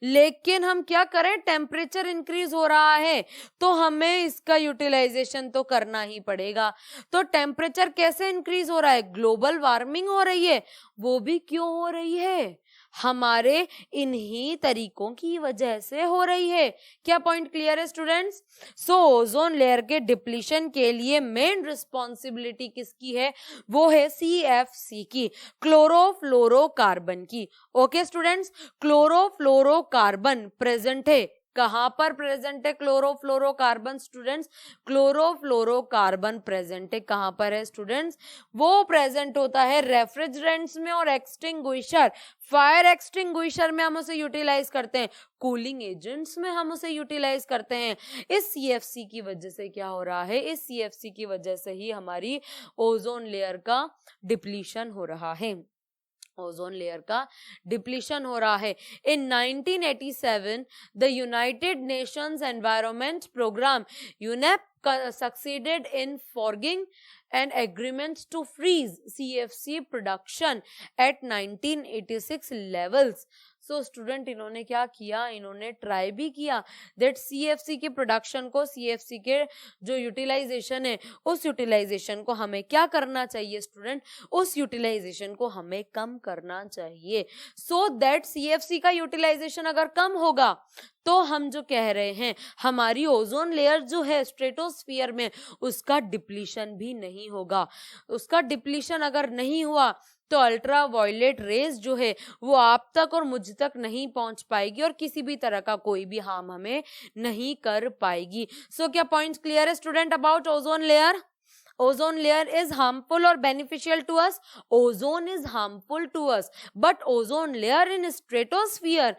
लेकिन हम क्या करें, टेम्परेचर इंक्रीज हो रहा है तो हमें इसका यूटिलाइजेशन तो करना ही पड़ेगा. तो टेम्परेचर कैसे इंक्रीज हो रहा है? ग्लोबल वार्मिंग हो रही है. वो भी क्यों हो रही है? हमारे इन्हीं तरीकों की वजह से हो रही है. क्या पॉइंट क्लियर है स्टूडेंट्स? सो ओजोन लेयर के डिप्लीशन के लिए मेन रिस्पॉन्सिबिलिटी किसकी है? वो है CFC की, क्लोरोफ्लोरोकार्बन की. ओके स्टूडेंट्स, क्लोरोफ्लोरोकार्बन प्रेजेंट है. कहां पर प्रेजेंट है क्लोरोफ्लोरोकार्बन स्टूडेंट्स? क्लोरोफ्लोरोकार्बन प्रेजेंट है कहां पर है स्टूडेंट्स? वो प्रेजेंट होता है रेफ्रिजरेंट्स में और एक्सटिंग्विशर. फायर एक्सटिंग्विशर में हम उसे यूटिलाइज करते हैं, कूलिंग एजेंट्स में हम उसे यूटिलाइज करते हैं. इस CFC की वजह से क्या हो रहा है? इस CFC की वजह से ही हमारी ओजोन लेयर का डिप्लीशन हो रहा है. ओजोन लेयर का डिप्लीशन हो रहा है. In 1987 the United Nations Environment Programme UNEP succeeded in forging an agreement to freeze CFC production at 1986 levels. So student इन्होंने क्या किया, इन्होंने ट्राई भी किया दैट CFC के प्रोडक्शन को, CFC के जो यूटिलाइजेशन है, उस यूटिलाइजेशन को हमें क्या करना चाहिए स्टूडेंट? उस यूटिलाइजेशन को हमें कम करना चाहिए. सो दैट CFC का यूटिलाइजेशन अगर कम होगा तो हम जो कह रहे हैं हमारी ओजोन लेयर जो है स्ट्रेटोस्फीयर में, उसका डिप्लीशन भी नहीं होगा. उसका डिप्लीशन अगर नहीं हुआ तो अल्ट्रावायलेट रेज जो है वो आप तक और मुझ तक नहीं पहुंच पाएगी और किसी भी तरह का कोई भी हार्म हमें नहीं कर पाएगी. सो क्या पॉइंट्स क्लियर है student about ozone layer? Ozone layer is harmful or beneficial to us? Ozone is harmful to us, but ozone layer in stratosphere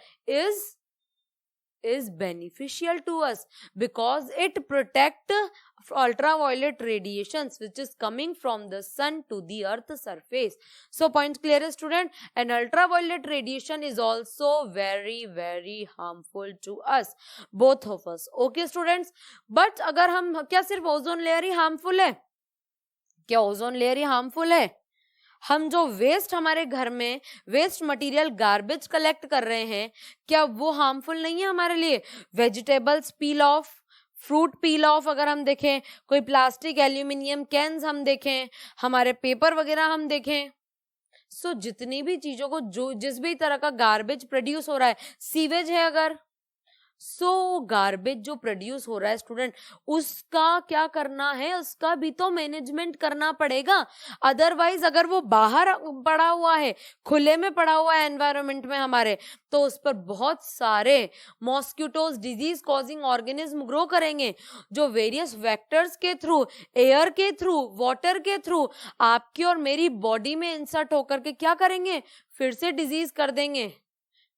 is beneficial to us because it protect ultraviolet radiations which is coming from the sun to the earth surface. So point clear student, and ultraviolet radiation is also very very harmful to us, both of us. Okay students, but अगर हम क्या सिर्फ ओजोन लेयर ही हार्मफुल है? क्या ओजोन लेयर ही हार्मफुल है? हम जो वेस्ट हमारे घर में वेस्ट मटेरियल गार्बेज कलेक्ट कर रहे हैं, क्या वो हार्मफुल नहीं है हमारे लिए? Vegetables peel of, fruit peel of अगर हम देखें, कोई प्लास्टिक एल्यूमिनियम कैन्स हम देखें, हमारे पेपर वगैरह हम देखें, सो जितनी भी चीजों को जो जिस भी तरह का गार्बेज प्रोड्यूस हो रहा है, सीवेज है अगर, सो गार्बेज जो प्रोड्यूस हो रहा है स्टूडेंट, उसका क्या करना है? उसका भी तो मैनेजमेंट करना पड़ेगा. अदरवाइज अगर वो बाहर पड़ा हुआ है, खुले में पड़ा हुआ है एनवायरनमेंट में हमारे, तो उस पर बहुत सारे mosquitoes, disease causing organism grow करेंगे जो वेरियस वेक्टर्स के थ्रू, एयर के थ्रू, वाटर के थ्रू आपकी और मेरी बॉडी में इंसर्ट होकर के क्या करेंगे? फिर से डिजीज कर देंगे.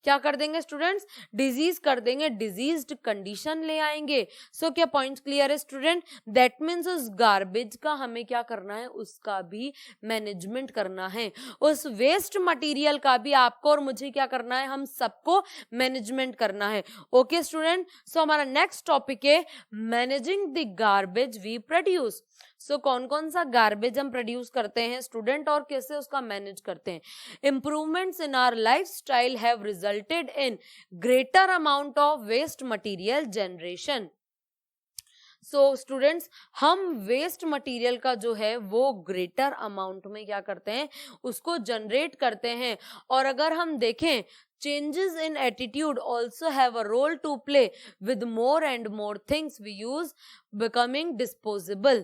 क्या कर देंगे स्टूडेंट्स, डिजीज कर देंगे, डिजीज्ड कंडीशन ले आएंगे। सो क्या पॉइंट क्लियर है स्टूडेंट? दैट मीन्स उस गार्बेज का हमें क्या करना है, उसका भी मैनेजमेंट करना है, उस वेस्ट मटेरियल का भी आपको और मुझे क्या करना है, हम सबको मैनेजमेंट करना है। ओके स्टूडेंट, सो हमारा नेक्स्ट टॉपिक है managing the garbage we produce. So कौन कौन सा गार्बेज हम प्रोड्यूस करते हैं स्टूडेंट और कैसे उसका मैनेज करते हैं। Improvements in our lifestyle have resulted in greater amount of waste material generation. So students, हम वेस्ट मटेरियल का जो है वो ग्रेटर अमाउंट में क्या करते हैं, उसको जनरेट करते हैं। और अगर हम देखें, changes in attitude also have a role to play with more and more things we use becoming disposable.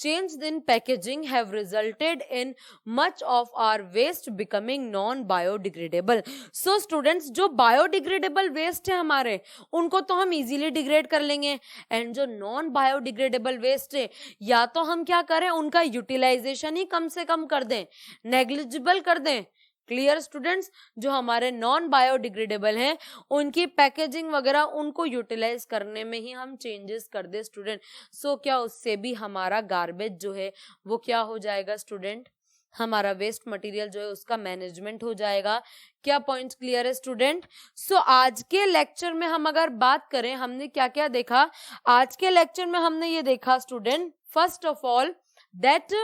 Change in packaging have resulted in much of our waste becoming non-biodegradable. So students, जो biodegradable waste है हमारे, उनको तो हम easily degrade कर लेंगे, and जो non-biodegradable waste है, या तो हम क्या करें, उनका utilization ही कम से कम कर दें, negligible कर दें। क्लियर स्टूडेंट्स, जो हमारे नॉन बायोडिग्रेडेबल हैं उनकी पैकेजिंग वगैरह उनको यूटिलाइज करने में ही हम चेंजेस कर दे स्टूडेंट। सो क्या उससे भी हमारा गार्बेज जो है वो क्या हो जाएगा स्टूडेंट, हमारा वेस्ट मटेरियल जो है उसका मैनेजमेंट हो जाएगा। क्या पॉइंट्स क्लियर है स्टूडेंट? सो आज के लेक्चर में हम अगर बात करें, हमने क्या क्या देखा आज के लेक्चर में, हमने ये देखा student, first of all that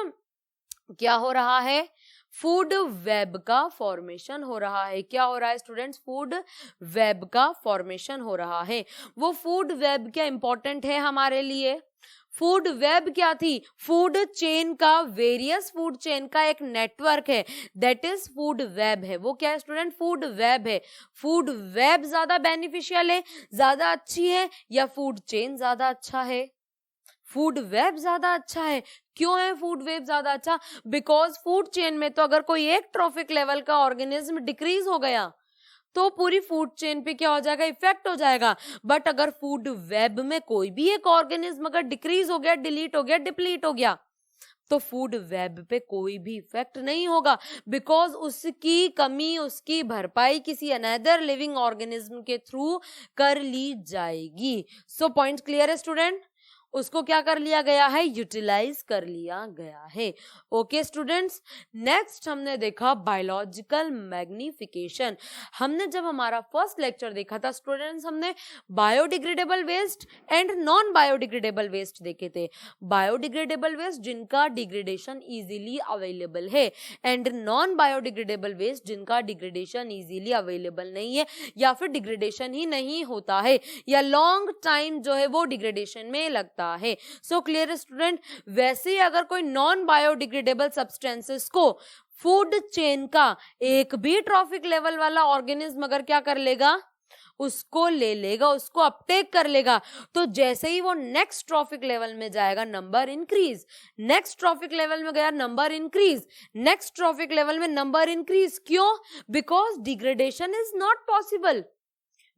क्या हो रहा है, फूड वेब का फॉर्मेशन हो रहा है। क्या हो रहा है स्टूडेंट्स, फूड वेब का फॉर्मेशन हो रहा है। वो फूड वेब क्या इंपॉर्टेंट है हमारे लिए, फूड वेब क्या थी, फूड चेन का, वेरियस फूड चेन का एक नेटवर्क है, दैट इज फूड वेब है। वो क्या है स्टूडेंट, फूड वेब है। फूड वेब ज्यादा बेनिफिशियल है, ज्यादा अच्छी है, या फूड चेन ज्यादा अच्छा है? फूड वेब ज्यादा अच्छा है। क्यों है फूड वेब ज्यादा अच्छा? बिकॉज फूड चेन में तो अगर कोई एक ट्रॉफिक लेवल का ऑर्गेनिज्म डिक्रीज हो गया तो पूरी फूड चेन पे क्या हो जाएगा, इफेक्ट हो जाएगा। बट अगर फूड वेब में कोई भी एक ऑर्गेनिज्म अगर डिक्रीज हो गया, डिलीट हो गया, डिप्लीट हो गया, तो फूड वेब पे कोई भी इफेक्ट नहीं होगा, बिकॉज उसकी कमी, उसकी भरपाई किसी अनदर लिविंग ऑर्गेनिज्म के थ्रू कर ली जाएगी। सो पॉइंट क्लियर है स्टूडेंट? उसको क्या कर लिया गया है, यूटिलाइज कर लिया गया है। ओके स्टूडेंट्स, नेक्स्ट हमने देखा बायोलॉजिकल मैग्निफिकेशन। हमने जब हमारा फर्स्ट लेक्चर देखा था स्टूडेंट्स, हमने biodegradable waste and non biodegradable waste देखे थे। बायोडिग्रेडेबल वेस्ट जिनका डिग्रेडेशन इजीली अवेलेबल है, एंड नॉन बायोडिग्रेडेबल वेस्ट जिनका डिग्रेडेशन इजीली अवेलेबल नहीं है, या फिर डिग्रेडेशन ही नहीं होता है, या लॉन्ग टाइम जो है वो डिग्रेडेशन में लगता है। So clear student? वैसे ही अगर कोई नॉन बायोडिग्रेडेबल सब्सटेंसेस को फूड चेन का एक भी ट्रॉफिक लेवल वाला ऑर्गेनिज्म अगर क्या कर लेगा, उसको ले लेगा, उसको अपटेक कर लेगा, तो जैसे ही वो नेक्स्ट ट्रॉफिक लेवल में जाएगा, number increase, next trophic level में गया, number increase, next trophic level में नंबर इंक्रीज। क्यों? Because degradation is not possible,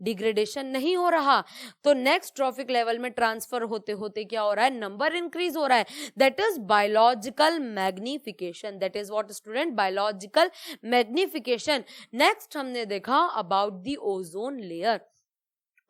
degradation नहीं हो रहा, तो नेक्स्ट ट्रॉफिक लेवल में ट्रांसफर होते होते क्या हो रहा है, नंबर इंक्रीज हो रहा है। That is biological magnification, that is what student, biological magnification. Next हमने देखा about the ozone layer.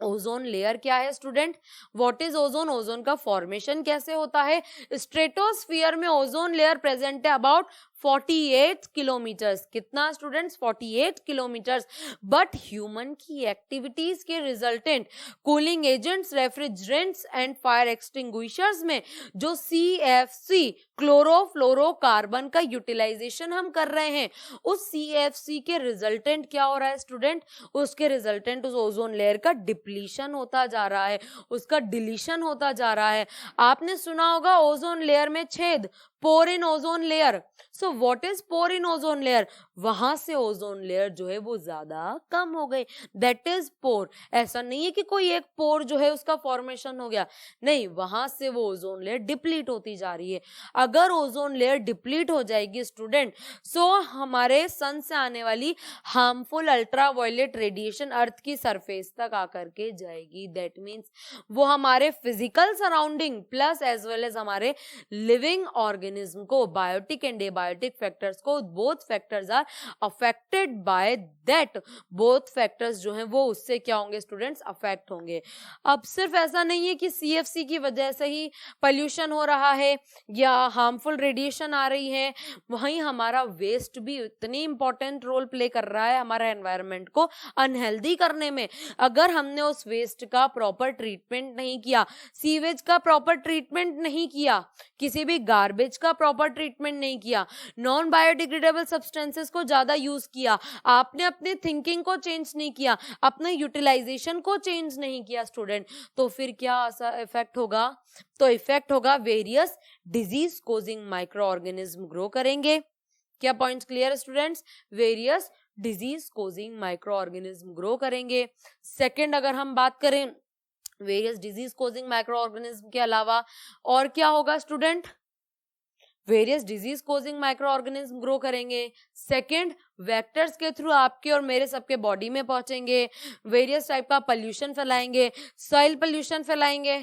Ozone layer क्या है student, what is ozone, ozone का फॉर्मेशन कैसे होता है। स्ट्रेटोस्फीयर में ओजोन लेयर प्रेजेंट है अबाउट 48 किलोमीटर्स। कितना स्टूडेंट्स, 48 किलोमीटर्स। बट ह्यूमन की एक्टिविटीज के resultant cooling agents, refrigerants and fire extinguishers में जो CFC क्लोरोफ्लोरोकार्बन का यूटिलाइजेशन हम कर रहे हैं, उस CFC के रिजल्टेंट क्या हो रहा है स्टूडेंट, उसके रिजल्टेंट उस ओजोन लेयर का डिप्लीशन होता जा रहा है, उसका डिलीशन होता जा रहा है। आपने सुना होगा ओजोन लेयर में छेद, pore in ozone layer. So what is pore in ozone layer, वहां से ओजोन लेयर जो है वो ज्यादा कम हो गई, दैट इज पोर। ऐसा नहीं है कि कोई एक पोर जो है उसका फॉर्मेशन हो गया, नहीं, वहां से वो ओजोन लेयर डिप्लीट होती जा रही है। अगर ओजोन लेयर डिप्लीट हो जाएगी स्टूडेंट, सो हमारे सन से आने वाली हार्मफुल अल्ट्रावायलेट रेडिएशन अर्थ की सरफेस तक आकर के जाएगी। दैट मीन्स वो हमारे physical surrounding plus as well as हमारे लिविंग ऑर्गेनिज्म ऑर्गेनिज्म को, बायोटिक एंड एबायोटिक फैक्टर्स को, both factors are affected by that, both factors जो हैं वो उससे क्या होंगे स्टूडेंट्स, अफेक्ट होंगे। अब सिर्फ ऐसा नहीं है कि CFC की वजह से ही पॉल्यूशन हो रहा है या हार्मफुल रेडिएशन आ रही है, वहीं हमारा वेस्ट भी इतनी इंपॉर्टेंट रोल प्ले कर रहा है हमारा एनवायरनमेंट को अनहेल्दी करने में। अगर हमने उस वेस्ट का प्रॉपर ट्रीटमेंट नहीं किया, सीवेज का प्रॉपर ट्रीटमेंट नहीं किया, किसी भी गार्बेज का प्रॉपर ट्रीटमेंट नहीं किया, नॉन बायोडिग्रेडेबल सब्सटेंसेस को ज्यादा यूज किया, आपने अपनी थिंकिंग को चेंज नहीं किया, अपने यूटिलाइजेशन को चेंज नहीं किया स्टूडेंट, तो फिर क्या इफेक्ट होगा, तो इफेक्ट होगा various disease causing micro organism grow करेंगे। क्या points clear students, various disease causing micro organism grow करेंगे। सेकंड अगर हम बात करें various disease causing micro organism के अलावा और क्या होगा student, various disease causing micro organism grow करेंगे। सेकंड, वेक्टर्स के थ्रू आपके और मेरे सबके बॉडी में पहुंचेंगे, वेरियस टाइप का पोल्यूशन फैलाएंगे, सॉइल पोल्यूशन फैलाएंगे,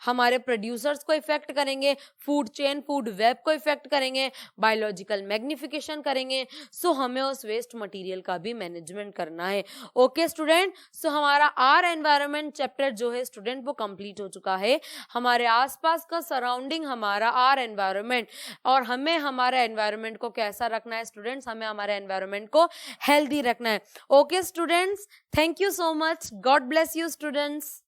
हमारे प्रोड्यूसर्स को इफेक्ट करेंगे, फूड चेन फूड वेब को इफेक्ट करेंगे, बायोलॉजिकल मैग्निफिकेशन करेंगे। सो हमें उस वेस्ट मटेरियल का भी मैनेजमेंट करना है। ओके स्टूडेंट, सो हमारा आर एनवायरनमेंट चैप्टर जो है स्टूडेंट वो कंप्लीट हो चुका है। हमारे आसपास का सराउंडिंग हमारा आर एनवायरनमेंट, और हमें हमारे एनवायरनमेंट को कैसा रखना है स्टूडेंट्स, हमें हमारे एनवायरनमेंट को हेल्दी रखना है। Okay students, thank you so much, God bless you students.